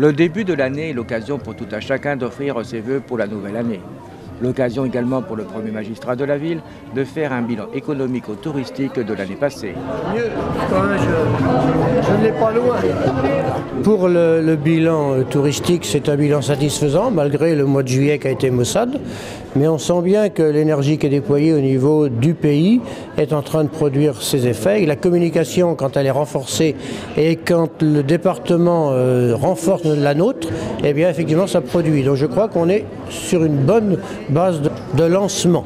Le début de l'année est l'occasion pour tout un chacun d'offrir ses vœux pour la nouvelle année. L'occasion également pour le premier magistrat de la ville de faire un bilan économico-touristique de l'année passée. Mieux, quand même, je ne l'ai pas loin. Pour le bilan touristique, c'est un bilan satisfaisant, malgré le mois de juillet qui a été maussade. Mais on sent bien que l'énergie qui est déployée au niveau du pays est en train de produire ses effets. Et la communication, quand elle est renforcée et quand le département renforce la nôtre, eh bien effectivement ça produit. Donc je crois qu'on est sur une bonne base de lancement.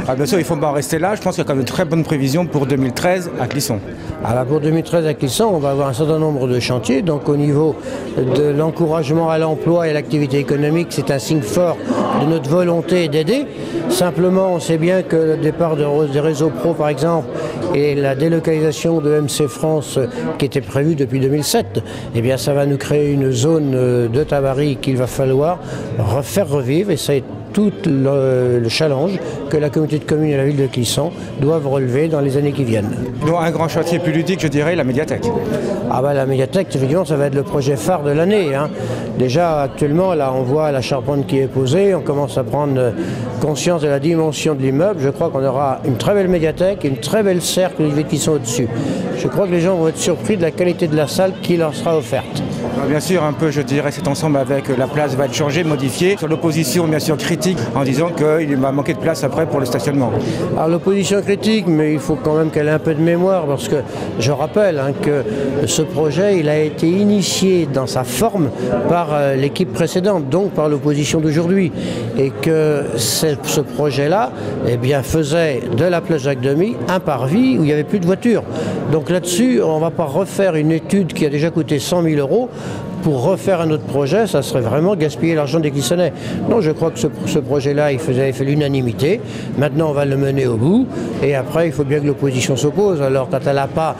Ah, bien sûr, il ne faut pas en rester là. Je pense qu'il y a quand même de très bonnes prévisions pour 2013 à Clisson. Alors pour 2013 à Clisson, on va avoir un certain nombre de chantiers. Donc au niveau de l'encouragement à l'emploi et à l'activité économique, c'est un signe fort de notre volonté d'aider. Simplement, on sait bien que le départ des réseaux pro, par exemple, et la délocalisation de MC France qui était prévue depuis 2007, eh bien ça va nous créer une zone de Tabary qu'il va falloir refaire revivre, et ça est tout le challenge que la communauté de communes et la ville de Clisson doivent relever dans les années qui viennent. Donc un grand chantier plus ludique, je dirais, la médiathèque. Ah bah la médiathèque, effectivement, ça va être le projet phare de l'année. Déjà, actuellement, là, on voit la charpente qui est posée, on commence à prendre conscience de la dimension de l'immeuble. Je crois qu'on aura une très belle médiathèque et une très belle serre que les qui sont au-dessus. Je crois que les gens vont être surpris de la qualité de la salle qui leur sera offerte. Bien sûr, un peu, je dirais, cet ensemble avec la place va être changée, modifiée. Sur l'opposition, bien sûr, critique, en disant qu'il va manquer de place après pour le stationnement. Alors l'opposition critique, mais il faut quand même qu'elle ait un peu de mémoire, parce que je rappelle que ce projet, il a été initié dans sa forme par l'équipe précédente, donc par l'opposition d'aujourd'hui. Et que ce projet-là, eh bien, faisait de la place Jacques-Demy un parvis où il n'y avait plus de voitures. Donc là-dessus, on ne va pas refaire une étude qui a déjà coûté 100 000 € pour refaire un autre projet. Ça serait vraiment gaspiller l'argent des Clissonnais. Non, je crois que ce projet-là, il avait fait l'unanimité. Maintenant, on va le mener au bout. Et après, il faut bien que l'opposition s'oppose. Alors, quand elle n'a pas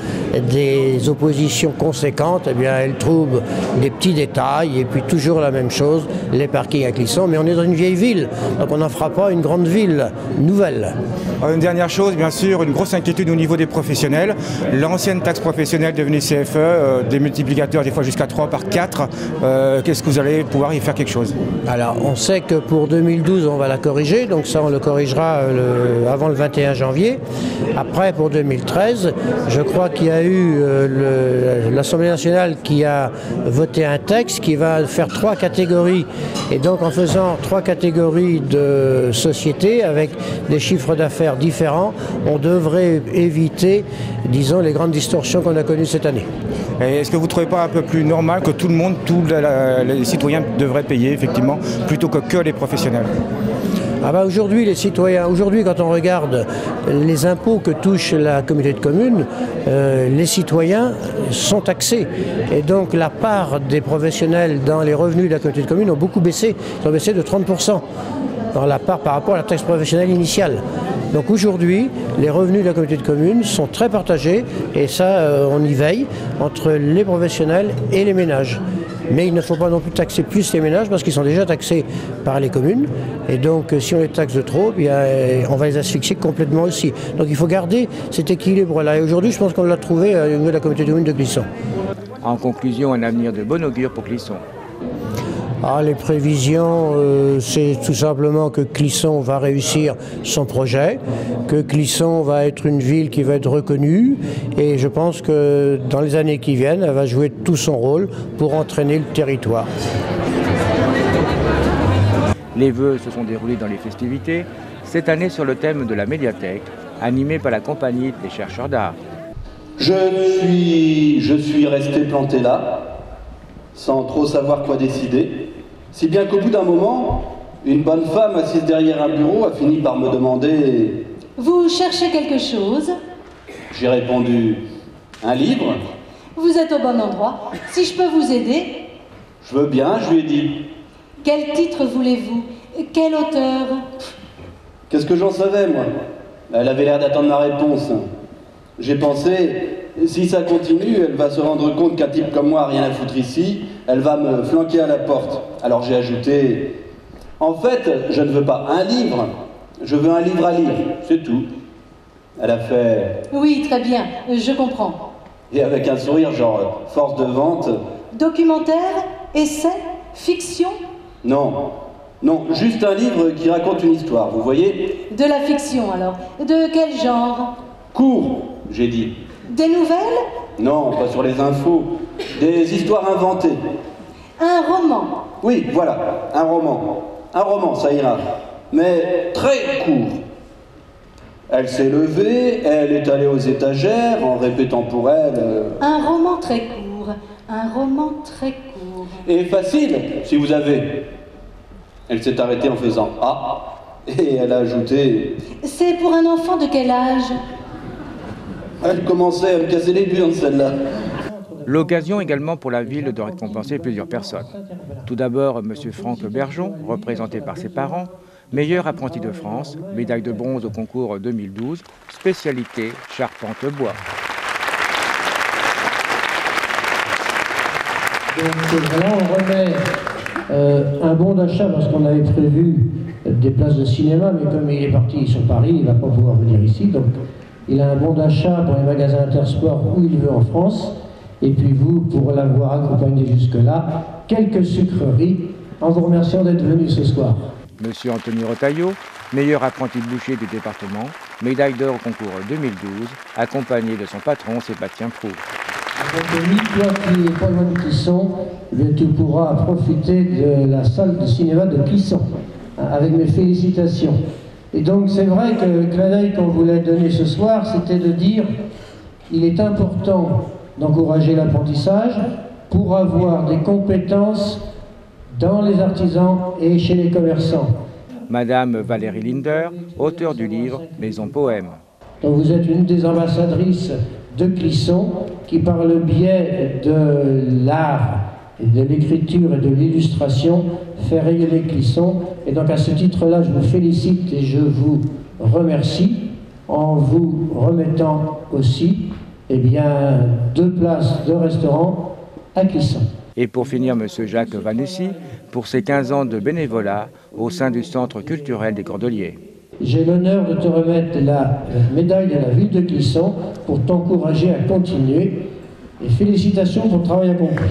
des oppositions conséquentes, eh bien, elle trouve des petits détails. Et puis, toujours la même chose, les parkings à Clisson. Mais on est dans une vieille ville. Donc, on n'en fera pas une grande ville nouvelle. Une dernière chose, bien sûr, une grosse inquiétude au niveau des professionnels. L'ancienne taxe professionnelle devenue CFE, des multiplicateurs des fois jusqu'à 3 par 4. Qu'est-ce que vous allez pouvoir y faire quelque chose? Alors, on sait que pour 2012, on va la corriger. Donc ça, on le corrigera avant le 21 janvier. Après, pour 2013, je crois qu'il y a eu l'Assemblée nationale qui a voté un texte qui va faire 3 catégories. Et donc, en faisant 3 catégories de sociétés avec des chiffres d'affaires différents, on devrait éviter, disons, les grandes distorsions qu'on a connues cette année. Est-ce que vous ne trouvez pas un peu plus normal que tout le monde, tous les citoyens devraient payer, effectivement, plutôt que les professionnels? Ah bah aujourd'hui, les citoyens, quand on regarde les impôts que touche la communauté de communes, les citoyens sont taxés. Et donc la part des professionnels dans les revenus de la communauté de communes ont beaucoup baissé. Ils ont baissé de 30% dans la part par rapport à la taxe professionnelle initiale. Donc aujourd'hui, les revenus de la communauté de communes sont très partagés, et ça, on y veille, entre les professionnels et les ménages. Mais il ne faut pas non plus taxer plus les ménages, parce qu'ils sont déjà taxés par les communes. Et donc, si on les taxe de trop, bien, on va les asphyxier complètement aussi. Donc il faut garder cet équilibre-là. Et aujourd'hui, je pense qu'on l'a trouvé au niveau de la communauté de communes de Clisson. En conclusion, un avenir de bon augure pour Clisson. Les prévisions, c'est tout simplement que Clisson va réussir son projet, que Clisson va être une ville qui va être reconnue, et je pense que dans les années qui viennent, elle va jouer tout son rôle pour entraîner le territoire. Les vœux se sont déroulés dans les festivités, cette année sur le thème de la médiathèque, animée par la compagnie des chercheurs d'art. Je suis resté planté là, sans trop savoir quoi décider, si bien qu'au bout d'un moment, une bonne femme assise derrière un bureau a fini par me demander « Vous cherchez quelque chose ?» J'ai répondu « Un livre ?» Vous êtes au bon endroit. Si je peux vous aider? Je veux bien, je lui ai dit. Quel titre voulez-vous? Quel auteur? Qu'est-ce que j'en savais, moi? Elle avait l'air d'attendre ma réponse. J'ai pensé, si ça continue, elle va se rendre compte qu'un type comme moi a rien à foutre ici, elle va me flanquer à la porte. Alors j'ai ajouté, en fait, je ne veux pas un livre, je veux un livre à lire, c'est tout. Elle a fait... Oui, très bien, je comprends. Et avec un sourire genre force de vente... Documentaire? essai, fiction? Non, non, juste un livre qui raconte une histoire, vous voyez? De la fiction alors. De quel genre? Court, j'ai dit. Des nouvelles? Non, pas sur les infos. Des histoires inventées. Un roman? Oui, voilà, un roman. Un roman, ça ira. Mais très court. Elle s'est levée, elle est allée aux étagères en répétant pour elle... Un roman très court. Un roman très court. Et facile, si vous avez. Elle s'est arrêtée en faisant « Ah » et elle a ajouté... C'est pour un enfant de quel âge? Elle commençait à me casser les burnes, celle-là. L'occasion également pour la ville de récompenser plusieurs personnes. Tout d'abord, M. Franck Bergeon, représenté par ses parents, meilleur apprenti de France, médaille de bronze au concours 2012, spécialité charpente-bois. Donc là, on remet un bon d'achat parce qu'on avait prévu des places de cinéma, mais comme il est parti sur Paris, il ne va pas pouvoir venir ici. Donc il a un bon d'achat pour les magasins Intersport où il veut en France. Et puis vous, pour l'avoir accompagné jusque-là, quelques sucreries en vous remerciant d'être venu ce soir. Monsieur Anthony Retailleau, meilleur apprenti boucher du département, médaille d'or au concours 2012, accompagné de son patron Sébastien Proulx. Anthony, toi qui es pas loin de Clisson, tu pourras profiter de la salle de cinéma de Clisson, avec mes félicitations. Et donc c'est vrai que le clin d'œil qu'on voulait donner ce soir, c'était de dire il est important d'encourager l'apprentissage pour avoir des compétences dans les artisans et chez les commerçants. Madame Valérie Linder, auteure du livre Maison Poème. Donc vous êtes une des ambassadrices de Clisson qui, par le biais de l'art, de l'écriture et de l'illustration, fait rayonner Clisson. Et donc à ce titre-là, je vous félicite et je vous remercie en vous remettant aussi 2 places de restaurant à Clisson. Et pour finir, M. Jacques Vanussi, pour ses 15 ans de bénévolat au sein du Centre culturel des Cordeliers. J'ai l'honneur de te remettre la médaille de la ville de Clisson pour t'encourager à continuer. Et félicitations pour le travail accompli.